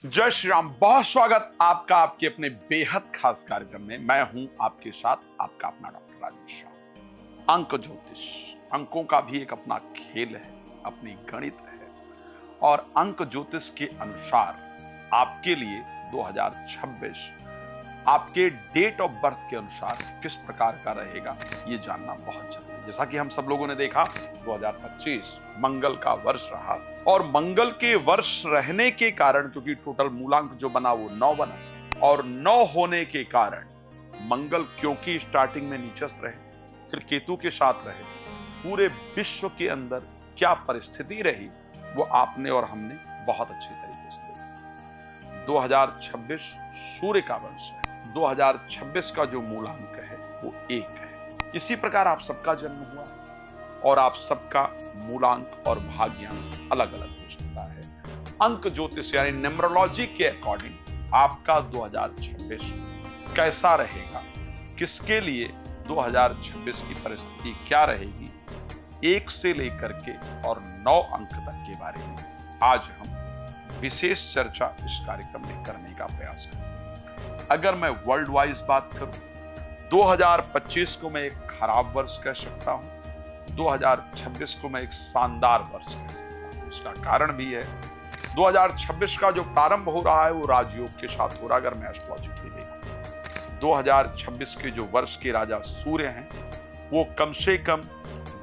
जय श्री राम। बहुत स्वागत आपका आपके अपने बेहद खास कार्यक्रम में। मैं हूं आपके साथ आपका अपना डॉक्टर राजेश राम। अंक ज्योतिष, अंकों का भी एक अपना खेल है, अपनी गणित है और अंक ज्योतिष के अनुसार आपके लिए 2026 आपके डेट ऑफ बर्थ के अनुसार किस प्रकार का रहेगा ये जानना बहुत जरूरी है। जैसा कि हम सब लोगों ने देखा 2025 मंगल का वर्ष रहा और मंगल के वर्ष रहने के कारण, क्योंकि टोटल मूलांक जो बना वो 9 बना और 9 होने के कारण मंगल क्योंकि स्टार्टिंग में नीचस्थ रहे फिर केतु के साथ रहे, पूरे विश्व के अंदर क्या परिस्थिति रही वो आपने और हमने बहुत अच्छी तरीके से देखा। 2026 सूर्य का वर्ष है। 2026 का जो मूलांक है वो 1 है। इसी प्रकार आप सबका जन्म हुआ और आप सबका मूलांक और भाग्यांक अलग अलग हो सकता है। अंक ज्योतिष यानी न्यूमरोलॉजी के अकॉर्डिंग आपका 2026 कैसा रहेगा, किसके लिए 2026 की परिस्थिति क्या रहेगी, 1 से लेकर के और 9 अंक तक के बारे में आज हम विशेष चर्चा इस कार्यक्रम में करने का प्रयास करें। अगर मैं वर्ल्ड वाइज बात करूं, 2025 को मैं एक खराब वर्ष कह सकता हूं, 2026 को मैं एक शानदार वर्ष कह सकता हूं। इसका कारण भी है 2026 का जो प्रारंभ हो रहा है वो राजयोग के साथ हो रहा है। अगर मैं एस्ट्रोलॉजिकली देखूं 2026 के जो वर्ष के राजा सूर्य हैं वो कम से कम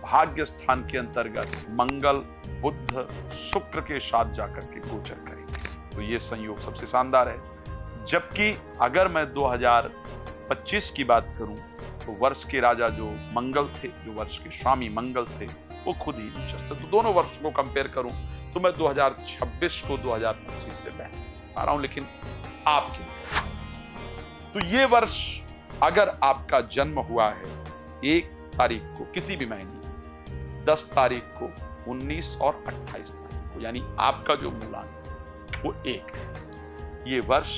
भाग्य स्थान के अंतर्गत मंगल, बुध, शुक्र के साथ जाकर के गोचर करेंगे, तो ये संयोग सबसे शानदार है। जबकि अगर मैं 2025 की बात करूं तो वर्ष के राजा जो मंगल थे, जो वर्ष के स्वामी मंगल थे, वो खुद ही नीचस्थ थे। तो दोनों वर्ष को कंपेयर करूं तो मैं 2026 को 2025 से बेहतर पा रहा हूं, लेकिन आपके तो ये वर्ष अगर आपका जन्म हुआ है 1 तारीख को किसी भी महीने, 10 तारीख को, 19 और 28 तारीख को, यानी आपका जो मूलांक वो 1 है। ये वर्ष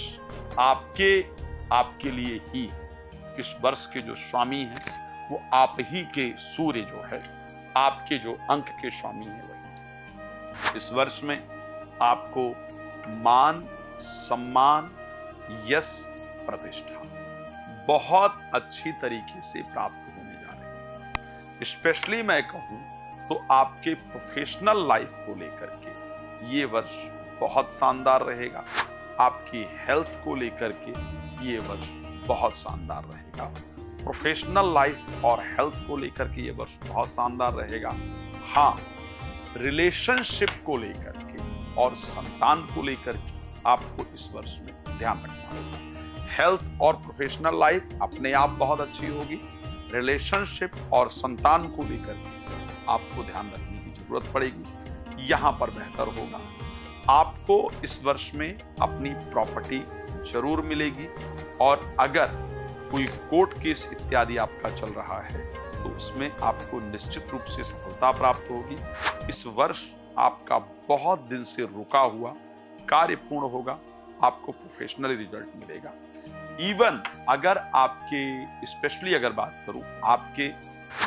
आपके लिए ही, इस वर्ष के जो स्वामी हैं वो आप ही के सूर्य जो है, आपके जो अंक के स्वामी हैं वही। इस वर्ष में आपको मान, सम्मान, यश, प्रतिष्ठा बहुत अच्छी तरीके से प्राप्त होने जा रही है। स्पेशली मैं कहूं तो आपके प्रोफेशनल लाइफ को लेकर के ये वर्ष बहुत शानदार रहेगा। आपकी हेल्थ को लेकर के ये वर्ष बहुत शानदार रहेगा। प्रोफेशनल लाइफ और हेल्थ को लेकर के ये वर्ष बहुत शानदार रहेगा। हाँ, रिलेशनशिप को लेकर के और संतान को लेकर के आपको इस वर्ष में ध्यान रखना होगा। हेल्थ और प्रोफेशनल लाइफ अपने आप बहुत अच्छी होगी। रिलेशनशिप और संतान को लेकर के आपको ध्यान रखने की जरूरत पड़ेगी। यहां पर बेहतर होगा। आपको इस वर्ष में अपनी प्रॉपर्टी जरूर मिलेगी और अगर कोई कोर्ट केस इत्यादि आपका चल रहा है तो उसमें आपको निश्चित रूप से सफलता प्राप्त होगी। इस वर्ष आपका बहुत दिन से रुका हुआ कार्य पूर्ण होगा, आपको प्रोफेशनल रिजल्ट मिलेगा। इवन अगर आपके, स्पेशली अगर बात करूं, आपके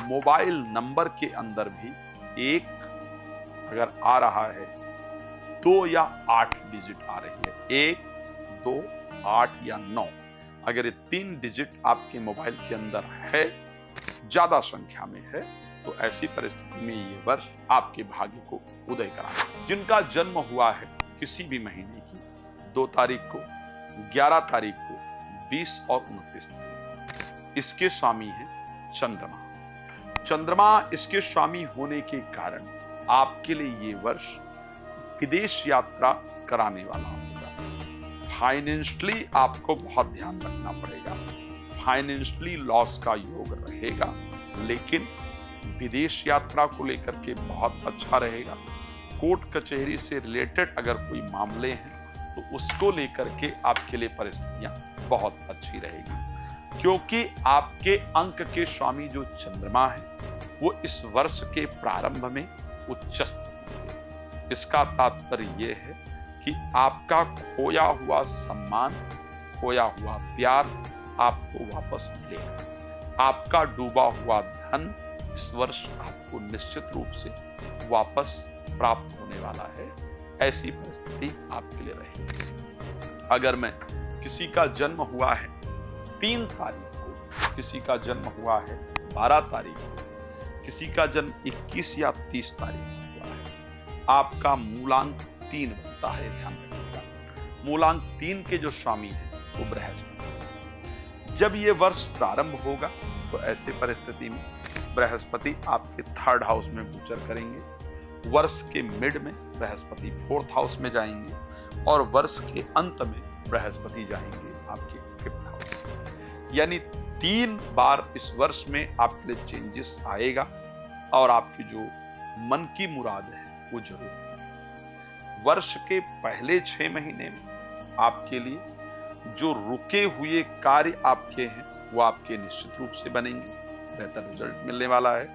मोबाइल नंबर के अंदर भी 1 अगर आ रहा है, 2 या 8 डिजिट आ रही है, 1, 2, 8 या 9, अगर ये 3 डिजिट आपके मोबाइल के अंदर है, ज्यादा संख्या में है, तो ऐसी परिस्थिति में ये वर्ष आपके भाग्य को उदय कराएगा। जिनका जन्म हुआ है किसी भी महीने की 2 तारीख को, 11 तारीख को, 20 और 29 तारीख, इसके स्वामी है चंद्रमा। चंद्रमा इसके स्वामी होने के कारण आपके लिए ये वर्ष विदेश यात्रा कराने वाला होगा। फाइनेंशियली आपको बहुत ध्यान रखना पड़ेगा। फाइनेंशियली लॉस का योग रहेगा, लेकिन विदेश यात्रा को लेकर के बहुत अच्छा रहेगा। कोर्ट कचहरी से रिलेटेड अगर कोई मामले हैं तो उसको लेकर के आपके लिए परिस्थितियां बहुत अच्छी रहेगी, क्योंकि आपके अंक के स्वामी जो चंद्रमा है वो इस वर्ष के प्रारंभ में उच्चस्थ होंगे। इसका तात्पर्य यह है कि आपका खोया हुआ सम्मान, खोया हुआ प्यार आपको वापस मिलेगा। आपका डूबा हुआ धन इस वर्ष आपको निश्चित रूप से वापस प्राप्त होने वाला है। ऐसी परिस्थिति आपके लिए रहेगी। अगर मैं किसी का जन्म हुआ है 3 तारीख को, किसी का जन्म हुआ है 12 तारीख को, किसी का जन्म 21 या 30 तारीख को हुआ है, आपका मूलांक 3 बनता है। ध्यान रखिएगा, मूलांक 3 के जो स्वामी है वो बृहस्पति। जब ये वर्ष प्रारंभ होगा तो ऐसे परिस्थिति में बृहस्पति आपके 3rd हाउस में गोचर करेंगे। वर्ष के मिड में बृहस्पति 4th हाउस में जाएंगे और वर्ष के अंत में बृहस्पति जाएंगे आपके 5th हाउस। यानी 3 बार इस वर्ष में आपके लिए चेंजेस आएगा और आपकी जो मन की मुराद है वो जरूर है। वर्ष के पहले 6 महीने में आपके लिए जो रुके हुए कार्य आपके हैं वो आपके निश्चित रूप से बनेंगे, बेहतर रिजल्ट मिलने वाला है।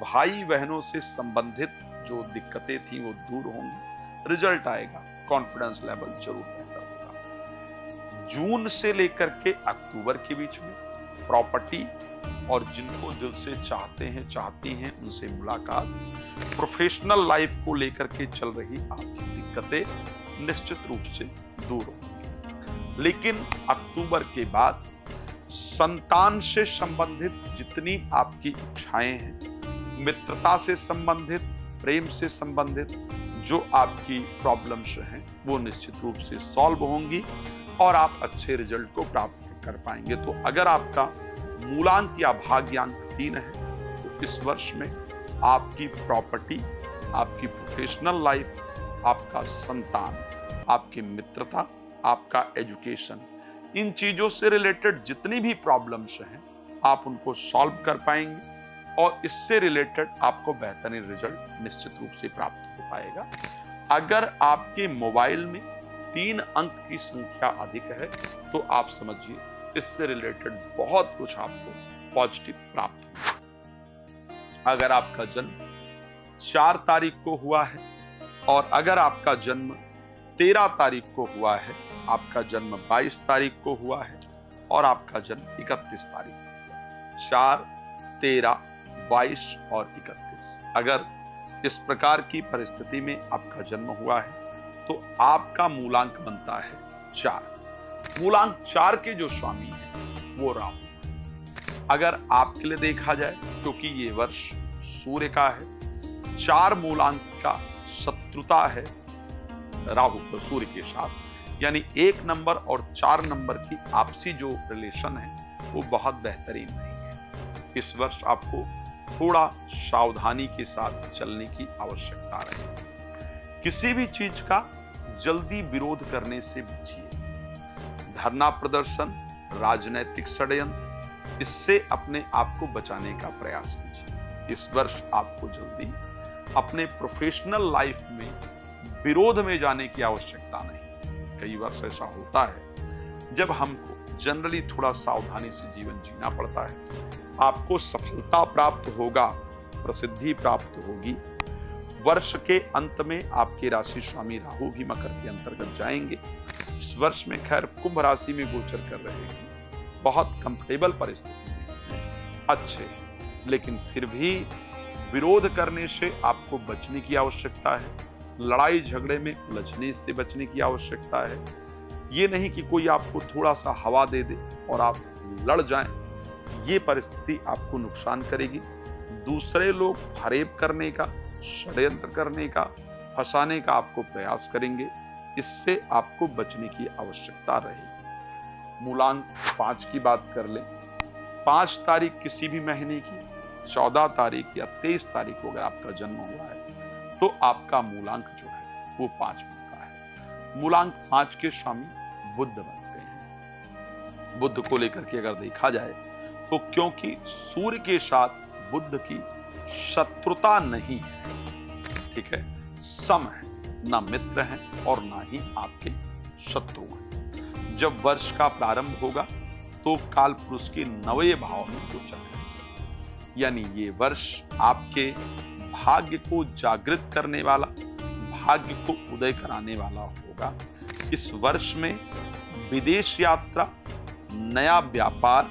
भाई बहनों से संबंधित जो दिक्कतें थी वो दूर होंगी, रिजल्ट आएगा, कॉन्फिडेंस लेवल जरूर बेहतर होगा। जून से लेकर के अक्टूबर के बीच में प्रॉपर्टी और जिनको दिल से चाहती हैं उनसे मुलाकात, प्रोफेशनल लाइफ को लेकर के चल रही आपकी दिक्कतें निश्चित रूप से दूर होंगी। लेकिन अक्टूबर के बाद संतान से संबंधित जितनी आपकी इच्छाएं हैं, मित्रता से संबंधित, प्रेम से संबंधित जो आपकी प्रॉब्लम्स हैं वो निश्चित रूप से सॉल्व होंगी और आप अच्छे रिजल्ट को प्राप्त कर पाएंगे। तो अगर आपका मूलांक या भाग्यांक 3 है तो इस वर्ष में आपकी प्रॉपर्टी, आपकी प्रोफेशनल लाइफ, आपका संतान, आपकी मित्रता, आपका एजुकेशन, इन चीजों से रिलेटेड जितनी भी प्रॉब्लम्स हैं आप उनको सॉल्व कर पाएंगे और इससे रिलेटेड आपको बेहतरीन रिजल्ट निश्चित रूप से प्राप्त हो पाएगा। अगर आपके मोबाइल में 3 अंक की संख्या अधिक है तो आप समझिए इससे रिलेटेड बहुत कुछ आपको पॉजिटिव प्राप्त होगा। अगर आपका जन्म 4 तारीख को हुआ है और अगर आपका जन्म 13 तारीख को हुआ है, आपका जन्म 22 तारीख को हुआ है और आपका जन्म 31 तारीख को हुआ है, 4, 13, 22 और 31, अगर इस प्रकार की परिस्थिति में आपका जन्म हुआ है तो आपका मूलांक बनता है 4। मूलांक 4 के जो स्वामी है वो राहु। अगर आपके लिए देखा जाए क्योंकि ये वर्ष सूर्य का है, 4 मूलांक का शत्रुता है राहु को सूर्य के साथ, यानी 1 नंबर और 4 नंबर की आपसी जो रिलेशन है वो बहुत बेहतरीन नहीं है। इस वर्ष आपको थोड़ा सावधानी के साथ चलने की आवश्यकता रहेगी। किसी भी चीज का जल्दी विरोध करने से बचिए। धरना प्रदर्शन, राजनीतिक षड्यंत्र, इससे अपने आप को बचाने का प्रयास कीजिए। इस वर्ष आपको जल्दी अपने प्रोफेशनल लाइफ में विरोध में जाने की आवश्यकता नहीं। कई वर्ष ऐसा होता है जब हमको जनरली थोड़ा सावधानी से जीवन जीना पड़ता है। आपको सफलता प्राप्त होगा, प्रसिद्धि प्राप्त होगी। वर्ष के अंत में आपके राशि स्वामी राहु भी मकर के अंतर्गत जाएंगे। इस वर्ष में खैर कुंभ राशि में गोचर कर रहे हैं, बहुत कंफर्टेबल परिस्थिति में अच्छे, लेकिन फिर भी विरोध करने से आपको बचने की आवश्यकता है। लड़ाई झगड़े में उलझने से बचने की आवश्यकता है। ये नहीं कि कोई आपको थोड़ा सा हवा दे दे और आप लड़ जाएं, ये परिस्थिति आपको नुकसान करेगी। दूसरे लोग फरेब करने का, षड्यंत्र करने का, फंसाने का आपको प्रयास करेंगे, इससे आपको बचने की आवश्यकता रहेगी। मूलांक 5 की बात कर ले, 5 तारीख किसी भी महीने की, 14 तारीख या 23 तारीख को अगर आपका जन्म हुआ है तो आपका मूलांक जो है वो 5 बनता है। मूलांक 5 के स्वामी बुध बनते हैं। बुध को लेकर के अगर देखा जाए तो क्योंकि सूर्य के साथ बुध की शत्रुता नहीं है, ठीक है, सम है, ना मित्र हैं और ना ही आपके शत्रु हैं। जब वर्ष का प्रारंभ होगा तो काल पुरुष के 9वें भाव में गोचर है, यानी ये वर्ष आपके भाग्य को जागृत करने वाला, भाग्य को उदय कराने वाला होगा। इस वर्ष में विदेश यात्रा, नया व्यापार,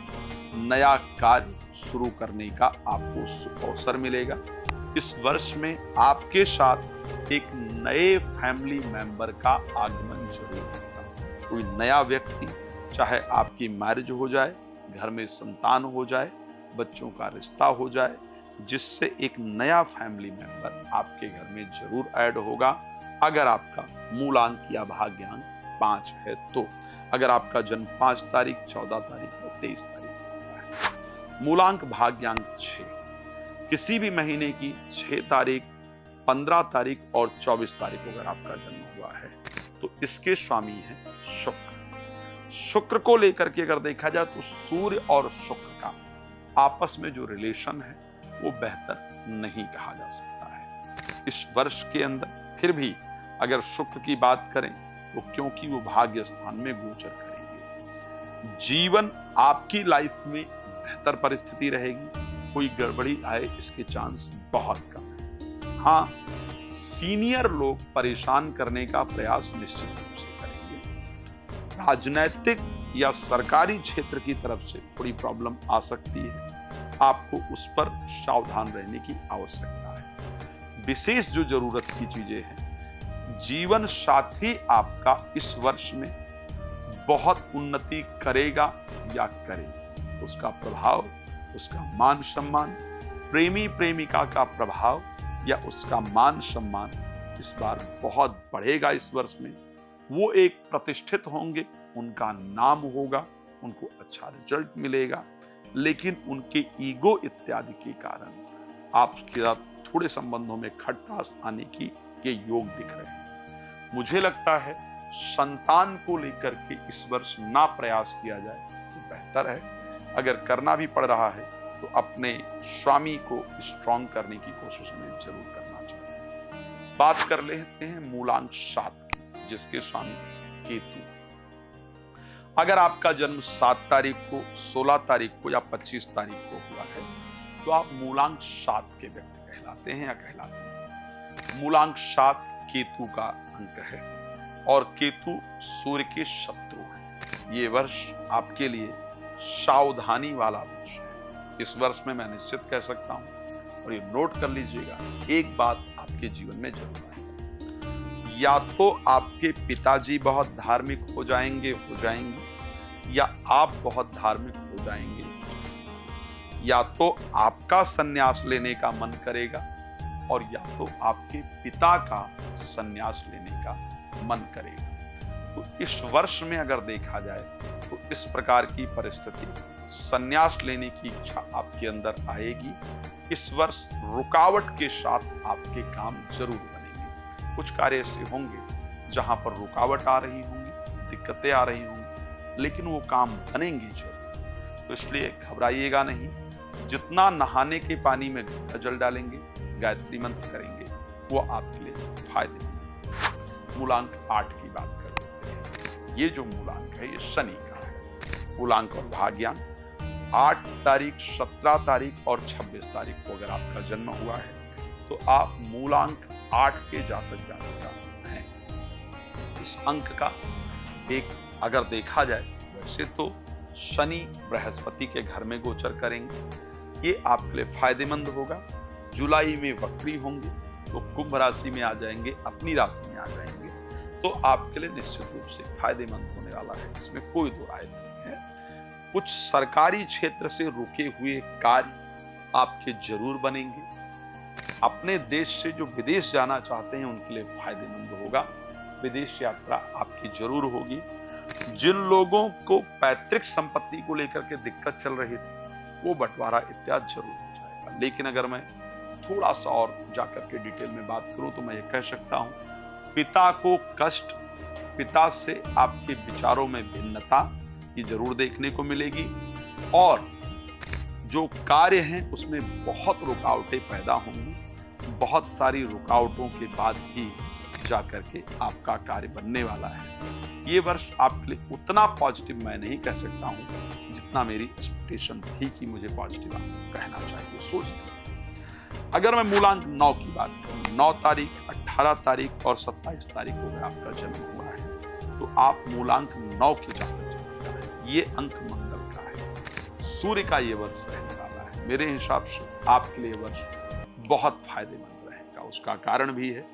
नया कार्य शुरू करने का आपको अवसर मिलेगा। इस वर्ष में आपके साथ एक नए फैमिली मेंबर का आगमन जरूर होगा। कोई नया व्यक्ति, चाहे आपकी मैरिज हो जाए, घर में संतान हो जाए, बच्चों का रिश्ता हो जाए, जिससे एक नया फैमिली मेंबर आपके घर में जरूर ऐड होगा, अगर आपका मूलांक या भाग्यांक 5 है तो। अगर आपका जन्म 5 तारीख, 14 तारीख या 23 तारीख को हुआ है। मूलांक भाग्यांक 6, किसी भी महीने की 6 तारीख, 15 तारीख और 24 तारीख को अगर आपका जन्म हुआ है तो इसके स्वामी हैं शुक्र। शुक्र को लेकर के अगर देखा जाए तो सूर्य और शुक्र का आपस में जो रिलेशन है वो बेहतर नहीं कहा जा सकता है इस वर्ष के अंदर। फिर भी अगर शुक्र की बात करें तो क्योंकि वो भाग्य स्थान में गोचर करेंगे, जीवन आपकी लाइफ में बेहतर परिस्थिति रहेगी, कोई गड़बड़ी आए इसके चांस बहुत कम है। हाँ, सीनियर लोग परेशान करने का प्रयास निश्चित रूप से करेंगे। राजनैतिक या सरकारी क्षेत्र की तरफ से थोड़ी प्रॉब्लम आ सकती है, आपको उस पर सावधान रहने की आवश्यकता है। विशेष जो जरूरत की चीजें हैं, जीवन साथी आपका इस वर्ष में बहुत उन्नति करेगा या करेगी, उसका प्रभाव, उसका मान सम्मान, प्रेमी प्रेमिका का प्रभाव या उसका मान सम्मान इस बार बहुत बढ़ेगा इस वर्ष में। वो एक प्रतिष्ठित होंगे, उनका नाम होगा, उनको अच्छा रिजल्ट मिलेगा, लेकिन उनके ईगो इत्यादि के कारण आपके साथ थोड़े संबंधों में खटरास आने की ये योग दिख रहे हैं। मुझे लगता है संतान को लेकर के इस वर्ष ना प्रयास किया जाए तो बेहतर है। अगर करना भी पड़ रहा है तो अपने स्वामी को स्ट्रॉन्ग करने की कोशिश हमें जरूर करना चाहिए। बात कर लेते हैं मूलांक 7 की, जिसके स्वामी केतु। अगर आपका जन्म 7 तारीख को, 16 तारीख को या 25 तारीख को हुआ है तो आप मूलांक 7 के व्यक्ति कहलाते हैं या कहलाते हैं। मूलांक 7 केतु का अंक है और केतु सूर्य के शत्रु हैं। ये वर्ष आपके लिए सावधानी वाला वर्ष है। इस वर्ष में मैं निश्चित कह सकता हूं, और ये नोट कर लीजिएगा, एक बात आपके जीवन में जरूर आएगी। या तो आपके पिताजी बहुत धार्मिक हो जाएंगे या आप बहुत धार्मिक हो जाएंगे, या तो आपका संन्यास लेने का मन करेगा और या तो आपके पिता का संन्यास लेने का मन करेगा। तो इस वर्ष में अगर देखा जाए तो इस प्रकार की परिस्थिति, संन्यास लेने की इच्छा आपके अंदर आएगी। इस वर्ष रुकावट के साथ आपके काम जरूर बनेंगे। कुछ कार्य ऐसे होंगे जहां पर रुकावट आ रही होंगी, दिक्कतें आ रही होंगी, लेकिन वो काम बनेंगे जरूर। तो इसलिए घबराइएगा नहीं। जितना नहाने के पानी में गंगा जल डालेंगे, गायत्री मंत्र करेंगे, वो आपके लिए फायदेमंद। मूलांक 8 की बात कर लेते हैं। ये जो मूलांक है ये शनि का है। मूलांक और भाग्यांक 8 तारीख, 17 तारीख और 26 तारीख को अगर आपका जन्म हुआ है तो आप मूलांक 8 के जातक हैं। इस अंक का एक अगर देखा जाए, वैसे तो शनि बृहस्पति के घर में गोचर करेंगे, ये आपके लिए फायदेमंद होगा। जुलाई में वक्री होंगे तो कुंभ राशि में आ जाएंगे, अपनी राशि में आ जाएंगे, तो आपके लिए निश्चित रूप से फायदेमंद होने वाला है, इसमें कोई दो राय नहीं है। कुछ सरकारी क्षेत्र से रुके हुए कार्य आपके जरूर बनेंगे। अपने देश से जो विदेश जाना चाहते हैं उनके लिए फायदेमंद होगा। विदेश यात्रा आपकी जरूर होगी। जिन लोगों को पैतृक संपत्ति को लेकर के दिक्कत चल रही थी वो बंटवारा इत्यादि जरूर हो जाएगा। लेकिन अगर मैं थोड़ा सा और जाकर के डिटेल में बात करूं तो मैं ये कह सकता हूं, पिता को कष्ट, पिता से आपके विचारों में भिन्नता ये जरूर देखने को मिलेगी, और जो कार्य हैं उसमें बहुत रुकावटें पैदा होंगी। बहुत सारी रुकावटों के बाद ही जाकर के आपका कार्य बनने वाला है। ये वर्ष आपके लिए उतना पॉजिटिव मैं नहीं कह सकता हूं जितना मेरी एक्सपेक्टेशन थी कि मुझे पॉजिटिव कहना चाहिए। सोच अगर मैं मूलांक 9 की बात करूं, 9 तारीख, 18 तारीख और 27 तारीख को अगर आपका जन्म हुआ है तो आप मूलांक 9 के जातक। ये अंक मंगल का है, सूर्य का ये वर्ष रहने वाला है। मेरे हिसाब से आपके लिए वर्ष बहुत फायदेमंद रहेगा। उसका कारण भी है,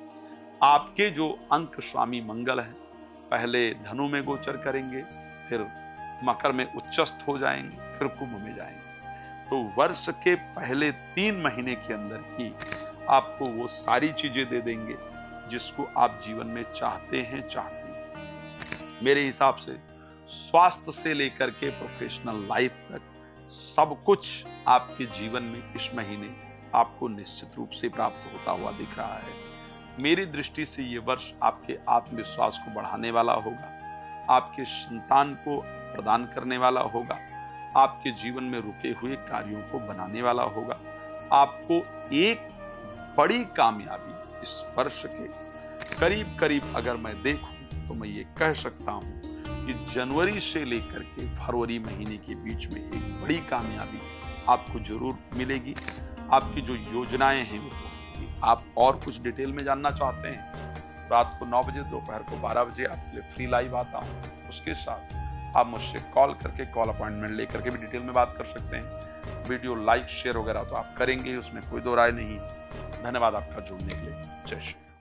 आपके जो अंक स्वामी मंगल है, पहले धनु में गोचर करेंगे, फिर मकर में उच्चस्थ हो जाएंगे, फिर कुंभ में जाएंगे। तो वर्ष के पहले 3 महीने के अंदर ही आपको वो सारी चीजें दे देंगे जिसको आप जीवन में चाहते हैं। मेरे हिसाब से स्वास्थ्य से लेकर के प्रोफेशनल लाइफ तक सब कुछ आपके जीवन में इस महीने आपको निश्चित रूप से प्राप्त होता हुआ दिख रहा है। मेरी दृष्टि से ये वर्ष आपके आत्मविश्वास को बढ़ाने वाला होगा, आपके संतान को प्रदान करने वाला होगा, आपके जीवन में रुके हुए कार्यों को बनाने वाला होगा। आपको एक बड़ी कामयाबी इस वर्ष के करीब करीब अगर मैं देखूं तो मैं ये कह सकता हूं कि जनवरी से लेकर के फरवरी महीने के बीच में एक बड़ी कामयाबी आपको जरूर मिलेगी। आपकी जो योजनाएं हैं वो होंगी। आप और कुछ डिटेल में जानना चाहते हैं, रात को 9 बजे, दोपहर को 12 बजे आपके लिए फ्री लाइव आता हूं। उसके साथ आप मुझसे कॉल करके कॉल अपॉइंटमेंट लेकर के भी डिटेल में बात कर सकते हैं। वीडियो लाइक शेयर वगैरह तो आप करेंगे, उसमें कोई दो राय नहीं। धन्यवाद आपका जुड़ने के लिए। जय श्री।